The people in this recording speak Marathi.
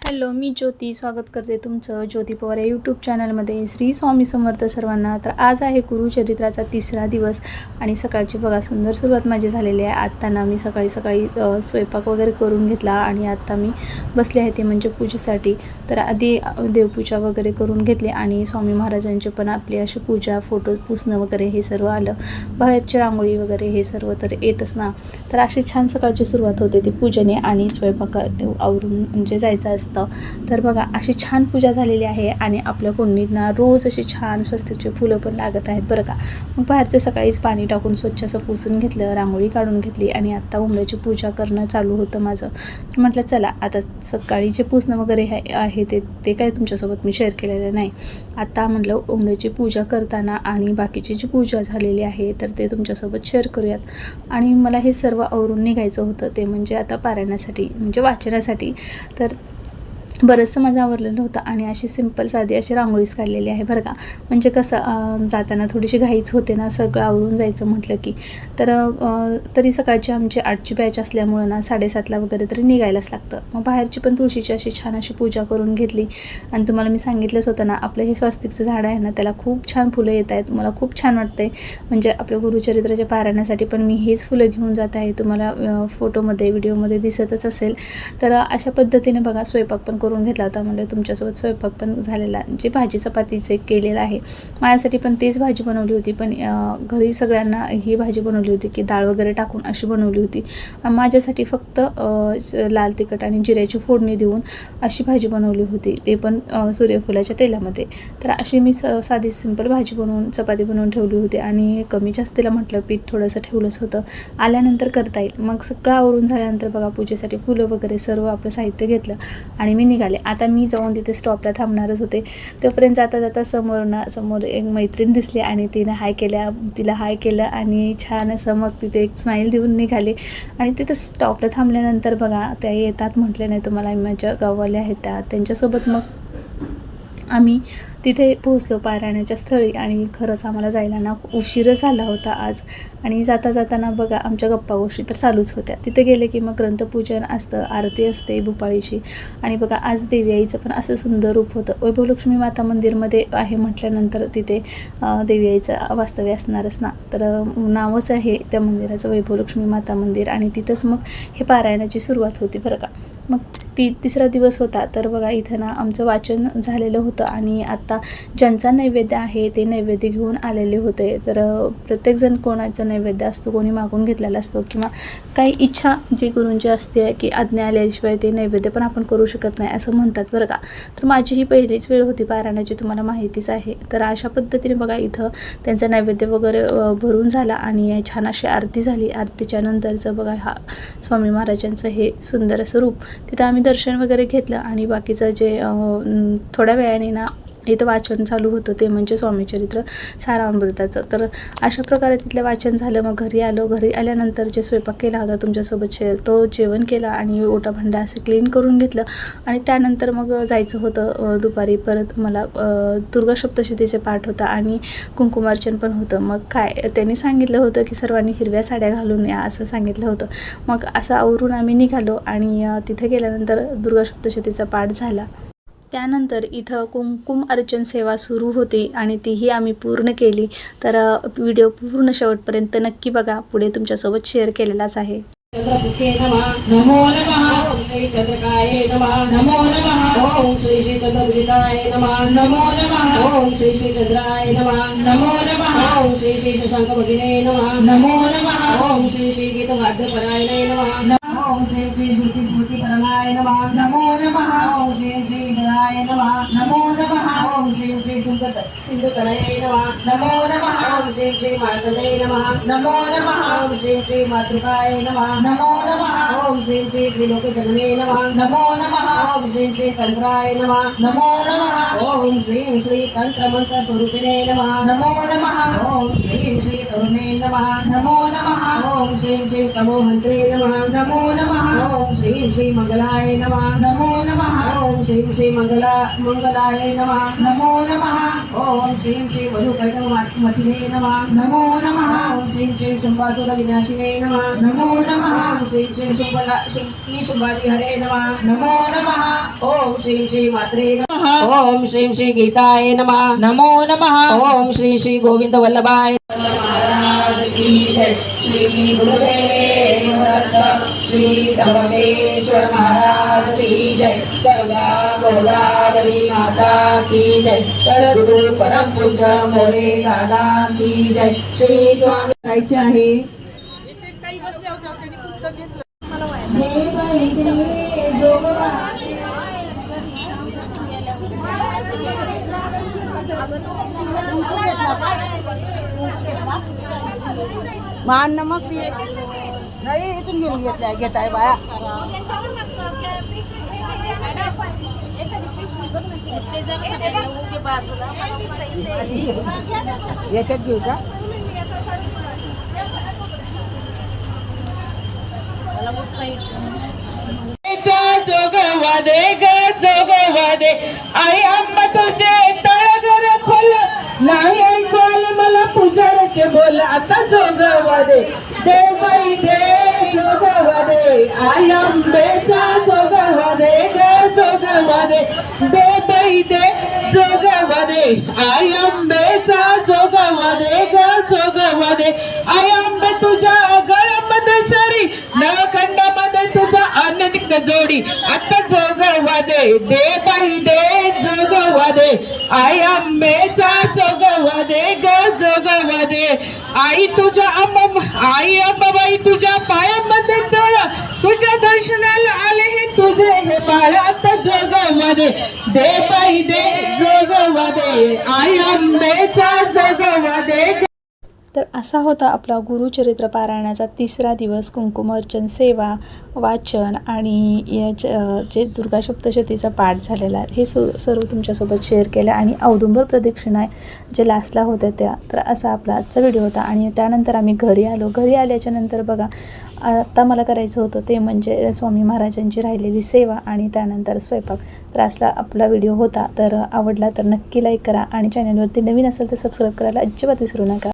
हॅलो, मी ज्योती स्वागत करते तुमचं ज्योती पवार या यूट्यूब चॅनलमध्ये. श्री स्वामी समर्थ सर्वांना. तर आज आहे गुरुचरित्राचा 3रा दिवस आणि सकाळची बघा सुंदर सुरुवात माझी झालेली आहे. आत्ता ना मी सकाळी स्वयंपाक वगैरे करून घेतला आणि आत्ता मी बसले आहे ते म्हणजे पूजेसाठी. तर आधी देवपूजा वगैरे करून घेतली आणि स्वामी महाराजांचे पण आपली अशी पूजा, फोटो पुसणं वगैरे हे सर्व आलं. बाहेरची रांगोळी वगैरे हे सर्व तर येतच ना. तर अशी छान सकाळची सुरुवात होते ती पूजेने आणि स्वयंपाक आवरून म्हणजे जायचं असतं. तर बघा अशी छान पूजा झालेली आहे आणि आपल्या कुंडीतना रोज अशी छान स्वस्तिकची फुलं पण लागत आहेत बरं का. मग बाहेरचं सकाळीच पाणी टाकून स्वच्छ असं पुसून घेतलं, रांगोळी काढून घेतली आणि आत्ता उंबऱ्याची पूजा करणं चालू होतं माझं. तर म्हटलं चला आता सकाळी जे पुसणं वगैरे आहे ते काय तुमच्यासोबत मी शेअर केलेलं नाही. आता म्हटलं उंबऱ्याची पूजा करताना आणि बाकीची जी पूजा झालेली आहे तर ते तुमच्यासोबत शेअर करूयात. आणि मला हे सर्व आवरून निघायचं होतं ते म्हणजे आता पारायणासाठी म्हणजे वाचनासाठी. तर बरंचसं माझं आवरलेलं होतं आणि अशी सिंपल साधी अशी रांगोळीच काढलेली आहे बरं का. म्हणजे कसं जाताना थोडीशी घाईच होते ना, सगळं आवरून जायचं म्हटलं की. तर तरी सकाळची आमची 8ची बॅच असल्यामुळं ना 7:30ला वगैरे तरी निघायलाच लागतं. मग बाहेरची पण तुळशीची अशी छान अशी पूजा करून घेतली. आणि तुम्हाला मी सांगितलंच होतं ना, आपलं हे स्वस्तिकचं झाड आहे ना, त्याला खूप छान फुलं येत आहेत. मला खूप छान वाटतंय. म्हणजे आपल्या गुरुचरित्राच्या पारायणासाठी पण मी हेच फुलं घेऊन जात आहे. तुम्हाला फोटोमध्ये व्हिडिओमध्ये दिसतच असेल. तर अशा पद्धतीने बघा स्वयंपाक पण करून घेतला होता. म्हणजे तुमच्यासोबत स्वयंपाक पण झालेला, जे भाजी चपातीचे केलेलं आहे. माझ्यासाठी पण तेच भाजी बनवली होती, पण घरी सगळ्यांना ही भाजी बनवली होती की डाळ वगैरे टाकून अशी बनवली होती. माझ्यासाठी फक्त लाल तिखट आणि जिऱ्याची फोडणी देऊन अशी भाजी बनवली होती, ते पण सूर्यफुलाच्या तेलामध्ये. तर अशी मी साधी सिंपल भाजी बनवून चपाती बनवून ठेवली होती आणि कमी जास्तीला म्हटलं पीठ थोडंसं ठेवलंच होतं, आल्यानंतर करता येईल. मग सगळं आवरून झाल्यानंतर बघा पूजेसाठी फुलं वगैरे सर्व आपलं साहित्य घेतलं आणि मी निघाले. आता मी जाऊन तिथे स्टॉपला थांबणारच होते. तोपर्यंत जाता जाता समोर एक मैत्रीण दिसली आणि तिला हाय केलं आणि छान असं मग तिथे एक स्माईल देऊन निघाले. आणि तिथे स्टॉपला थांबल्यानंतर बघा त्या येतात म्हटले नाही, तुम्हाला माझ्या गाववाल्या आहेत त्यांच्यासोबत मग आम्ही तिथे पोहोचलो पारायणाच्या स्थळी. आणि खरंच आम्हाला जायला ना उशीरच झाला होता आज. आणि जाताना बघा आमच्या गप्पा गोष्टी तर चालूच होत्या. तिथे गेले की मग ग्रंथपूजन असतं, आरती असते भूपाळीची. आणि बघा आज देवी आईचं पण असं सुंदर रूप होतं. वैभवलक्ष्मी माता मंदिरमध्ये आहे म्हटल्यानंतर तिथे देवी आईचं वास्तव्य असणारच ना. तर नावच आहे त्या मंदिराचं वैभवलक्ष्मी माता मंदिर. आणि तिथंच मग हे पारायणाची सुरुवात होती बरं का. मग 3रा दिवस होता. तर बघा इथं ना आमचं वाचन झालेलं होतं आणि आत्ता ज्यांचा नैवेद्य आहे ते नैवेद्य घेऊन आलेले होते. तर प्रत्येकजण कोणाचा नैवेद्य असतो, कोणी मागून घेतलेला असतो किंवा काही इच्छा जी गुरूंची असते की आज्ञा आल्याशिवाय ते नैवेद्य पण आपण करू शकत नाही असं म्हणतात बरं का. तर माझी ही पहिलीच वेळ होती पारायणाची, तुम्हाला माहितीच आहे. तर अशा पद्धतीने बघा इथं त्यांचा नैवेद्य वगैरे भरून झाला आणि छान अशी आरती झाली. आरतीच्या नंतरचं बघा हा स्वामी महाराजांचं हे सुंदर असं रूप. तिथं आम्ही दर्शन वगैरे घेतलं आणि बाकीचं जे थोड्या वेळाने ना इथं वाचन चालू होतं ते म्हणजे स्वामीचरित्र सारामृताचं. तर अशा प्रकारे तिथलं वाचन झालं. मग घरी आलो. घरी आल्यानंतर जे स्वयंपाक केला होता तुमच्यासोबत तो जेवण केला आणि ओटाभांडा असं क्लीन करून घेतलं. आणि त्यानंतर मग जायचं होतं दुपारी परत मला दुर्गा सप्तशतीचे पाठ होता आणि कुंकुमार्चन पण होतं. मग काय त्यांनी सांगितलं होतं की सर्वांनी हिरव्या साड्या घालून या असं सांगितलं होतं. मग असं आवरून आम्ही निघालो आणि तिथे गेल्यानंतर दुर्गा सप्तशतीचा पाठ झाला. त्यानंतर इथं कुंकुम अर्चन सेवा सुरू होती आणि तीही आम्ही पूर्ण केली. तर व्हिडिओ पूर्ण शेवटपर्यंत नक्की बघा, पुढे तुमच्यासोबत शेअर केलेलाच आहे. चंद्रमुखे नमः नमो नमः ओम श्री चंद्रकाय नमः नमो नमः ओम श्री चंद्रभुजिताय नमः नमो नमः ओम श्री चंद्राय नमः नमो नमः ओम श्री शशांक भगिने नमः नमो नमः ओम श्री गीतवाद्यपरायणे नमः ओम श्री श्रुति स्मृति परमाय नमः नमो नमः ओम श्री गणाय नमः नमो नमः ओम श्री सिंधुतनये नमः नमो नमः ओम श्री मार्तने नमः नमो नमः ओम श्री मातृकाय नमः नमो नमः ओम श्री त्रिलोक जनने नमः नमो नमः ओम श्री तंत्राय नमः नमो नमः ओम श्री तंत्र मंत्र स्वरूपिणे नमः नमो नमः ओम श्री तरुणे नमः नमो नमः ओम श्री तमोहंत्रे नमः नमो नमः ओम श्री मंगलाय नमः नमो नमः ओम श्रीं श्री मंगलाय नमः नमो नमः ओम श्रीं श्री मधुकैटवमथिने नमः नमो नमः ओम श्रीं श्री शुंभासुर विनाशिने नमः नमो नमः ओम श्रीं श्री शुंभादिहरे नमः नमो नमः ओम श्रीं श्री मात्रे नमः ओम श्रीं श्री गीताय नमः नमो नमः ओम श्री श्री गोविंद वल्लभाय महाराज की जय श्री गुरुदेव दत्त श्री त्र्यंबकेश्वर महाराज की जय गंगा गोदावरी माता की जय सद्गुरु परम पूज्य मोरे दादा की जय श्री स्वामी करायचे आहे मान नमक दिए नाही इथून घेऊन घेत आहे बाया याच्यात घेऊ का जोगवादे ग जोगवादे आई अम्मा तुझे तळघर खोल नाही ऐकल मला पुजाराचे बोल आता जोगवादे दे बाई दे जोगवादे आई अंबेचा जोगवादे ग जोगवादे दे बाई दे जोगवादे आई अंबेचा जोगवादे ग जोगवादे आई अंबे तुझ्या गळ्यामध्ये सरी नवखंडामध्ये तुझा अननिक जोडी आता जोगवादे दे बाई दे जोगवादे आई अंबेचा जोगवादे ग जोगवादे आई तुझ्या आई अंबाबाई तुझ्या पायामध्ये डोळ तुझ्या दर्शनाला आले हे तुझे हे बाळ आता जोगवादे दे बाई दे जोगवादे आई अंबेचा जोगवादे. तर असा होता आपला गुरुचरित्र पारायणाचा तिसरा दिवस. कुंकुमार्चन सेवा, वाचन आणि जे दुर्गा सप्तशतीचा पाठ झालेला आहे हे सर्व तुमच्यासोबत शेअर केलं आणि औदुंबर प्रदक्षिणा आहे जे लास्टला होत्या त्या. तर असा आपला आजचा व्हिडिओ होता आणि त्यानंतर आम्ही घरी आलो. घरी आल्याच्या नंतर बघा आता मला करायचं होतं ते म्हणजे स्वामी महाराजांची राहिलेली सेवा आणि त्यानंतर स्वयंपाक. तर असला आपला व्हिडिओ होता. तर आवडला तर नक्की लाईक करा आणि चॅनलवरती नवीन असेल तर सबस्क्राईब करायला अजिबात विसरू नका.